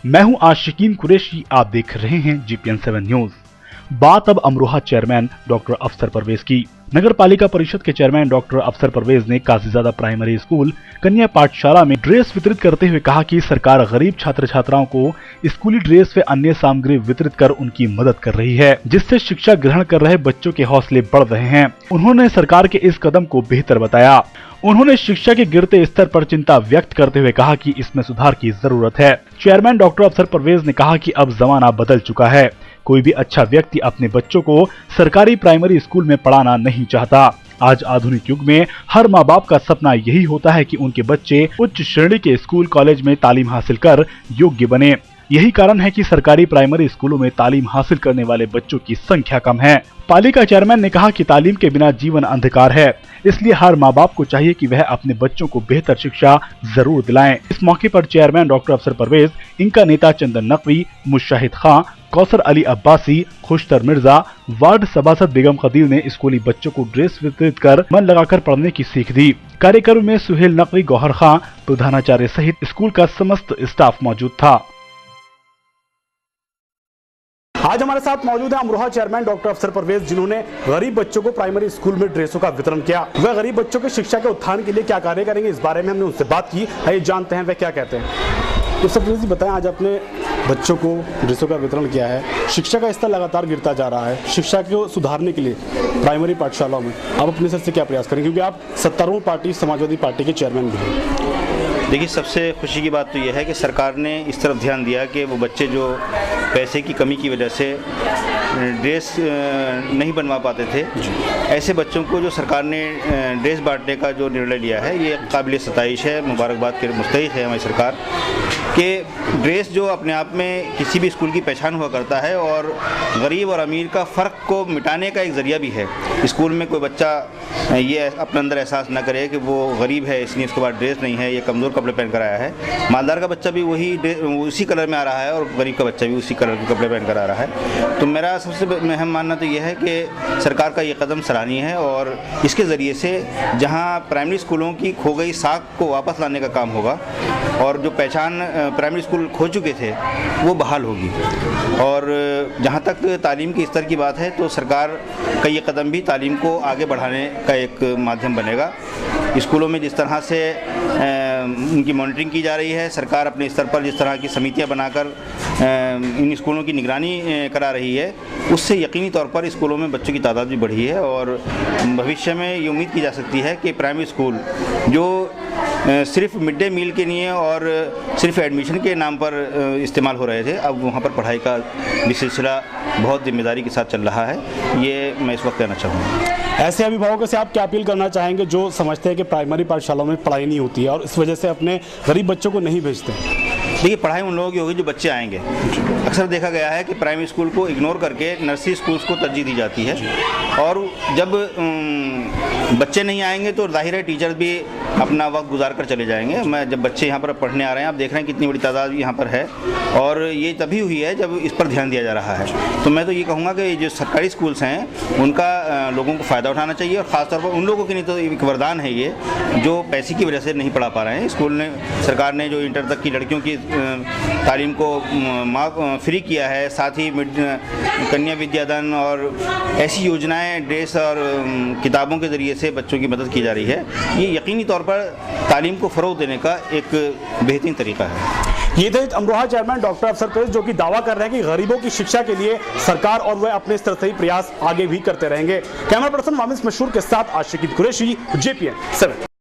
मैं हूं आशिकीन कुरैशी, आप देख रहे हैं GPN 7 न्यूज। बात अब अमरोहा चेयरमैन डॉक्टर अफसर परवेज की। नगर पालिका परिषद के चेयरमैन डॉक्टर अफसर परवेज ने काजीजादा प्राइमरी स्कूल कन्या पाठशाला में ड्रेस वितरित करते हुए कहा कि सरकार गरीब छात्र छात्राओं को स्कूली ड्रेस व अन्य सामग्री वितरित कर उनकी मदद कर रही है, जिससे शिक्षा ग्रहण कर रहे बच्चों के हौसले बढ़ रहे हैं। उन्होंने सरकार के इस कदम को बेहतर बताया। उन्होंने शिक्षा के गिरते स्तर पर चिंता व्यक्त करते हुए कहा कि इसमें सुधार की जरूरत है। चेयरमैन डॉक्टर अफसर परवेज ने कहा कि अब जमाना बदल चुका है। कोई भी अच्छा व्यक्ति अपने बच्चों को सरकारी प्राइमरी स्कूल में पढ़ाना नहीं चाहता। आज आधुनिक युग में हर माँ बाप का सपना यही होता है कि उनके बच्चे उच्च श्रेणी के स्कूल कॉलेज में तालीम हासिल कर योग्य बने। यही कारण है कि सरकारी प्राइमरी स्कूलों में तालीम हासिल करने वाले बच्चों की संख्या कम है। पालिका चेयरमैन ने कहा कि तालीम के बिना जीवन अंधकार है, इसलिए हर माँ बाप को चाहिए कि वह अपने बच्चों को बेहतर शिक्षा जरूर दिलाएं। इस मौके पर चेयरमैन डॉक्टर अफसर परवेज, इनका नेता चंदन नकवी, मुशाहिद खां, कौसर अली अब्बासी, खुशतर मिर्जा, वार्ड सभासद बेगम खदीर ने स्कूली बच्चों को ड्रेस वितरित कर मन लगाकर पढ़ने की सीख दी। कार्यक्रम में सुहेल नकवी, गौहर खां, प्रधानाचार्य सहित स्कूल का समस्त स्टाफ मौजूद था। आज हमारे साथ मौजूद है अमरोहा चेयरमैन डॉक्टर अफसर परवेज, जिन्होंने गरीब बच्चों को प्राइमरी स्कूल में ड्रेसों का वितरण किया। वह गरीब बच्चों के शिक्षा के उत्थान के लिए क्या कार्य करेंगे, इस बारे में हमने उनसे बात की। आइए जानते हैं वह क्या कहते हैं। तो सब जी बताएं, आज आपने बच्चों को ड्रेसों का वितरण किया है। शिक्षा का स्तर लगातार गिरता जा रहा है। शिक्षा को सुधारने के लिए प्राइमरी पाठशालाओं में आप अपने स्तर से क्या प्रयास करेंगे, क्योंकि आप सत्तारूढ़ पार्टी समाजवादी पार्टी के चेयरमैन भी हैं। देखिए, सबसे खुशी की बात तो यह है कि सरकार ने इस तरफ ध्यान दिया कि वो बच्चे जो पैसे की कमी की वजह से ड्रेस नहीं बनवा पाते थे, ऐसे बच्चों को जो सरकार ने ड्रेस बांटने का जो निर्णय लिया है, ये काबिल सताइश है। मुबारकबाद के मुस्तहिक है हमारी सरकार कि ड्रेस जो अपने आप में किसी भी स्कूल की पहचान हुआ करता है और गरीब और अमीर का फ़र्क को मिटाने का एक ज़रिया भी है। स्कूल में कोई बच्चा ये अपने अंदर एहसास ना करे कि वो गरीब है इसलिए उसके पास ड्रेस नहीं है, ये कमज़ोर कपड़े पहन कर आया है। मालदार का बच्चा भी उसी कलर में आ रहा है और गरीब का बच्चा भी उसी कलर के कपड़े पहन कर आ रहा है। तो मेरा सबसे अहम मानना तो यह है कि सरकार का ये कदम सराहनीय है और इसके ज़रिए से जहाँ प्राइमरी स्कूलों की खो गई साख को वापस लाने का काम होगा और जो पहचान प्राइमरी स्कूल खो चुके थे वो बहाल होगी। और जहाँ तक तालीम के स्तर की बात है तो सरकार का ये कदम भी तालीम को आगे बढ़ाने का एक माध्यम बनेगा। स्कूलों में जिस तरह से उनकी मॉनिटरिंग की जा रही है, सरकार अपने स्तर पर जिस तरह की समितियां बनाकर इन स्कूलों की निगरानी करा रही है, उससे यकीनी तौर पर स्कूलों में बच्चों की तादाद भी बढ़ी है और भविष्य में ये उम्मीद की जा सकती है कि प्राइमरी स्कूल जो सिर्फ मिड डे मील के लिए और सिर्फ एडमिशन के नाम पर इस्तेमाल हो रहे थे, अब वहाँ पर पढ़ाई का भी सिलसिला बहुत जिम्मेदारी के साथ चल रहा है। ये मैं इस वक्त कहना चाहूँगा। ऐसे अभिभावकों से आप क्या अपील करना चाहेंगे जो समझते हैं कि प्राइमरी पाठशालाओं में पढ़ाई नहीं होती है और इस वजह से अपने गरीब बच्चों को नहीं भेजते? देखिए, पढ़ाई उन लोगों की होगी जो बच्चे आएंगे। अक्सर देखा गया है कि प्राइमरी स्कूल को इग्नोर करके नर्सरी स्कूल्स को तरजीह दी जाती है और जब बच्चे नहीं आएंगे तो जाहिर है टीचर्स भी अपना वक्त गुजार कर चले जाएंगे। जब बच्चे यहाँ पर पढ़ने आ रहे हैं, आप देख रहे हैं कितनी बड़ी तादाद यहाँ पर है और ये तभी हुई है जब इस पर ध्यान दिया जा रहा है। तो मैं तो ये कहूँगा कि जो सरकारी स्कूल्स हैं उनका लोगों को फ़ायदा उठाना चाहिए और ख़ासतौर पर उन लोगों के लिए तो एक वरदान है ये जो पैसे की वजह से नहीं पढ़ा पा रहे हैं। स्कूल ने, सरकार ने जो इंटर तक की लड़कियों की तालीम को फ्री किया है, साथ ही कन्या विद्यादान और ऐसी योजनाएं ड्रेस और किताबों के ज़रिए से बच्चों की मदद की जा रही है। ये यकीनी तौर पर तालीम को फ़रोग़ देने का एक बेहतरीन तरीका है। ये थे अमरोहा चेयरमैन डॉक्टर अफसर परवेज, जो कि दावा कर रहे हैं कि गरीबों की शिक्षा के लिए सरकार और वह अपने स्तर से ही प्रयास आगे भी करते रहेंगे। कैमरा पर्सन वामिस मशहूर के साथ आशिकीन कुरैशी, GPN 7।